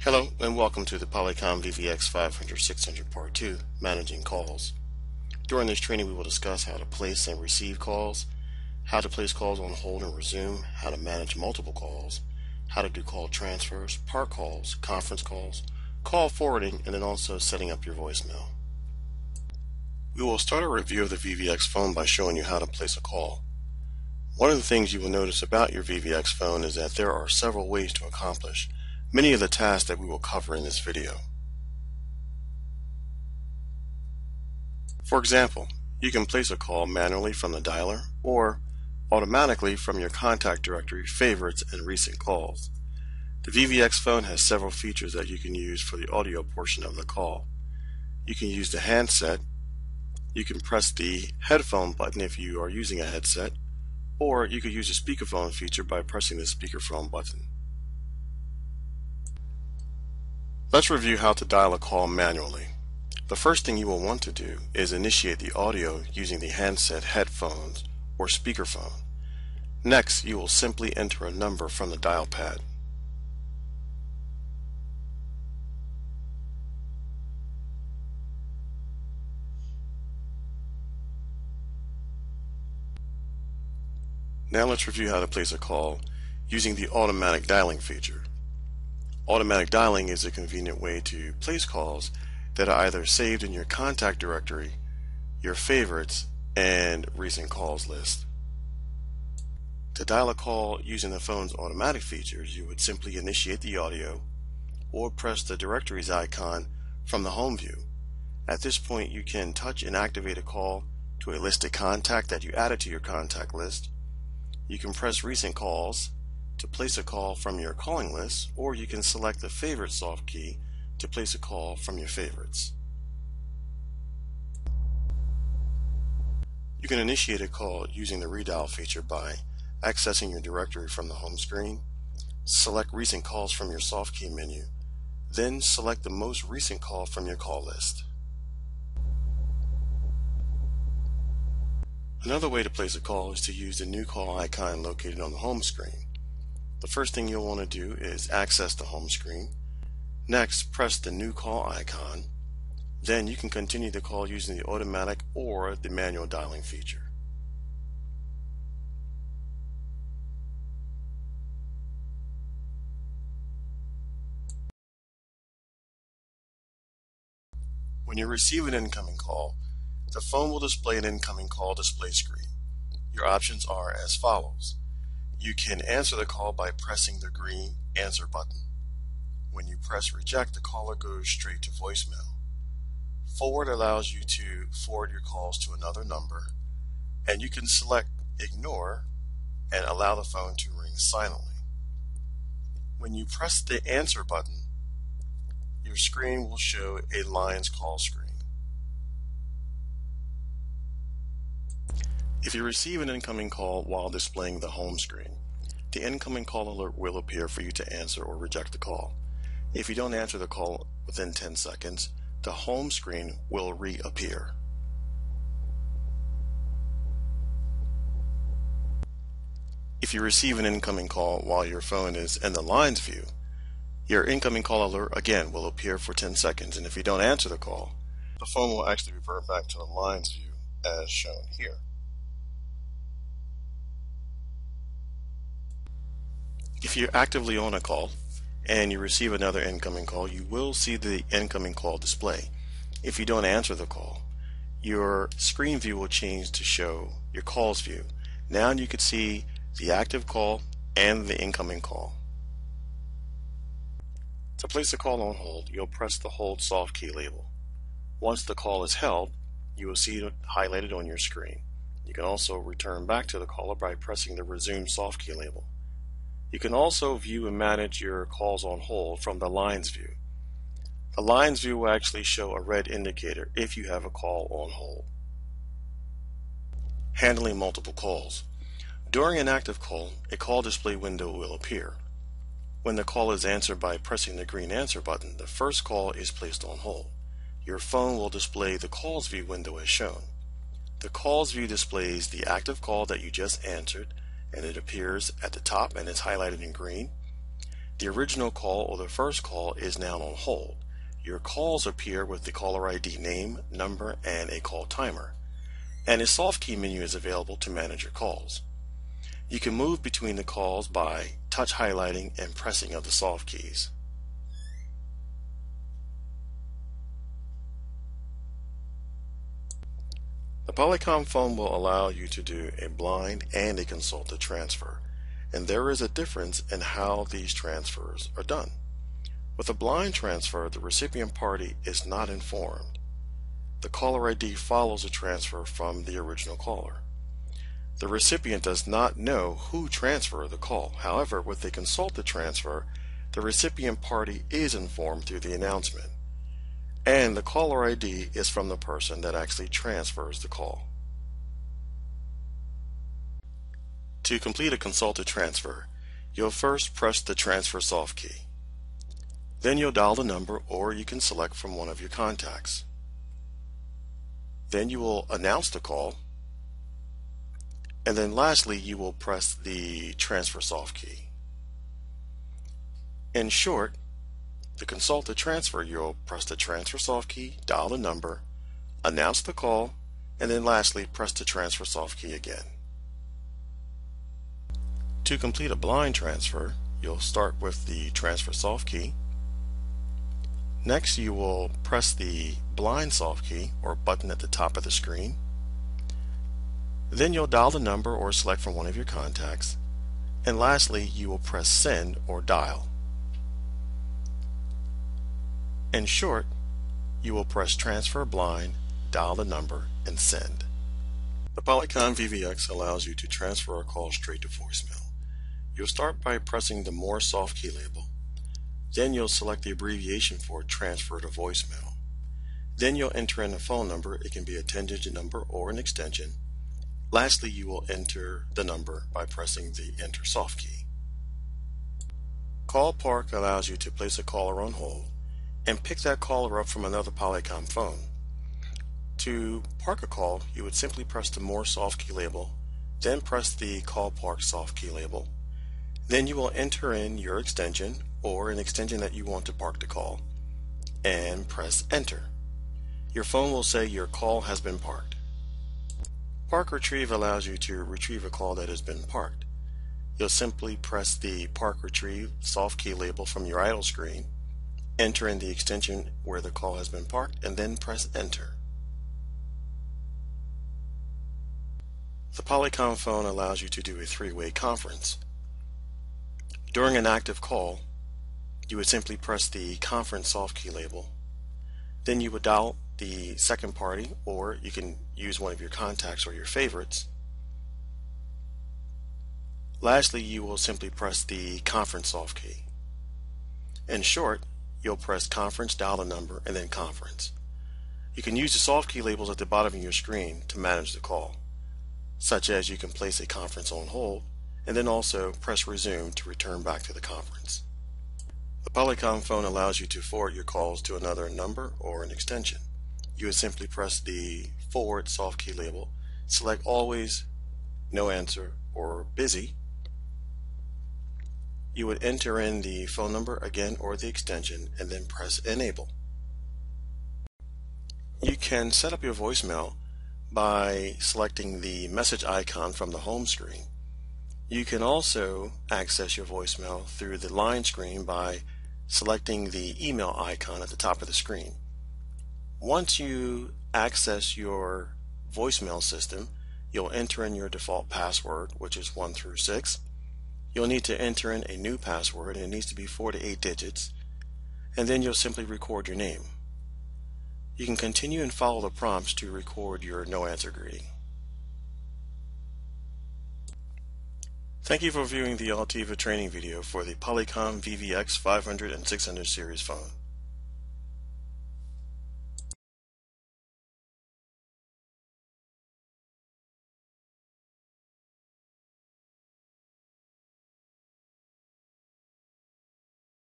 Hello and welcome to the Polycom VVX500 600 Part 2, Managing Calls. During this training we will discuss how to place and receive calls, how to place calls on hold and resume, how to manage multiple calls, how to do call transfers, part calls, conference calls, call forwarding, and then also setting up your voicemail. We will start a review of the VVX phone by showing you how to place a call. One of the things you will notice about your VVX phone is that there are several ways to accomplish many of the tasks that we will cover in this video. For example, you can place a call manually from the dialer or automatically from your contact directory, favorites, and recent calls. The VVX phone has several features that you can use for the audio portion of the call. You can use the handset, you can press the headphone button if you are using a headset, or you could use the speakerphone feature by pressing the speakerphone button. Let's review how to dial a call manually. The first thing you will want to do is initiate the audio using the handset, headphones, or speakerphone. Next, you will simply enter a number from the dial pad. Now let's review how to place a call using the automatic dialing feature. Automatic dialing is a convenient way to place calls that are either saved in your contact directory, your favorites, and recent calls list. To dial a call using the phone's automatic features, you would simply initiate the audio or press the directories icon from the home view. At this point, you can touch and activate a call to a listed contact that you added to your contact list. You can press recent calls to place a call from your calling list, or you can select the favorite soft key to place a call from your favorites. You can initiate a call using the redial feature by accessing your directory from the home screen, select recent calls from your soft key menu, then select the most recent call from your call list. Another way to place a call is to use the new call icon located on the home screen. The first thing you'll want to do is access the home screen. Next, press the new call icon. Then you can continue the call using the automatic or the manual dialing feature. When you receive an incoming call, the phone will display an incoming call display screen. Your options are as follows. You can answer the call by pressing the green answer button. When you press reject, the caller goes straight to voicemail. Forward allows you to forward your calls to another number, and you can select ignore and allow the phone to ring silently. When you press the answer button, your screen will show a lines call screen. If you receive an incoming call while displaying the home screen, the incoming call alert will appear for you to answer or reject the call. If you don't answer the call within 10 seconds, the home screen will reappear. If you receive an incoming call while your phone is in the lines view, your incoming call alert again will appear for 10 seconds, and if you don't answer the call, the phone will actually revert back to the lines view as shown here. If you're actively on a call and you receive another incoming call, you will see the incoming call display. If you don't answer the call, your screen view will change to show your calls view. Now you can see the active call and the incoming call. To place a call on hold, you'll press the hold soft key label. Once the call is held, you will see it highlighted on your screen. You can also return back to the caller by pressing the resume soft key label. You can also view and manage your calls on hold from the lines view. The lines view will actually show a red indicator if you have a call on hold. Handling multiple calls. During an active call, a call display window will appear. When the call is answered by pressing the green answer button, the first call is placed on hold. Your phone will display the calls view window as shown. The calls view displays the active call that you just answered, and it appears at the top and is highlighted in green. the original call or the first call is now on hold. Your calls appear with the caller ID name, number, and a call timer. And a soft key menu is available to manage your calls. You can move between the calls by touch highlighting and pressing of the soft keys. The Polycom phone will allow you to do a blind and a consulted transfer, and there is a difference in how these transfers are done. With a blind transfer, the recipient party is not informed. The caller ID follows the transfer from the original caller. The recipient does not know who transferred the call. However, with a consulted transfer, the recipient party is informed through the announcement, and the caller ID is from the person that actually transfers the call. To complete a consulted transfer, you'll first press the transfer soft key. Then you'll dial the number, or you can select from one of your contacts. Then you will announce the call, and then lastly you will press the transfer soft key. In short, to consult the transfer, you'll press the transfer soft key, dial the number, announce the call, and then lastly press the transfer soft key again. To complete a blind transfer, you'll start with the transfer soft key. Next, you will press the blind soft key or button at the top of the screen. Then you'll dial the number or select from one of your contacts. And lastly, you will press send or dial. In short, you will press transfer blind, dial the number, and send. The Polycom VVX allows you to transfer a call straight to voicemail. You'll start by pressing the More soft key label. Then you'll select the abbreviation for transfer to voicemail. Then you'll enter in a phone number. It can be a 10-digit number or an extension. Lastly, you will enter the number by pressing the enter soft key. Call Park allows you to place a caller on hold and pick that caller up from another Polycom phone. To park a call, you would simply press the More soft key label, then press the Call Park soft key label. Then you will enter in your extension or an extension that you want to park the call and press enter. Your phone will say your call has been parked. Park Retrieve allows you to retrieve a call that has been parked. You'll simply press the Park Retrieve soft key label from your idle screen, enter in the extension where the call has been parked, and then press enter. The Polycom phone allows you to do a three-way conference. During an active call, you would simply press the conference soft key label. Then you would dial the second party, or you can use one of your contacts or your favorites. Lastly, you will simply press the conference soft key. In short, you'll press conference, dial the number, and then conference. You can use the soft key labels at the bottom of your screen to manage the call, such as you can place a conference on hold and then also press resume to return back to the conference. The Polycom phone allows you to forward your calls to another number or an extension. You would simply press the forward soft key label, select always, no answer, or busy. You would enter in the phone number again or the extension and then press enable. You can set up your voicemail by selecting the message icon from the home screen. You can also access your voicemail through the line screen by selecting the email icon at the top of the screen. Once you access your voicemail system, you'll enter in your default password, which is 1 through 6. You'll need to enter in a new password, and it needs to be 4 to 8 digits, and then you'll simply record your name. You can continue and follow the prompts to record your no answer greeting. Thank you for viewing the Altiva training video for the Polycom VVX500 and 600 series phone.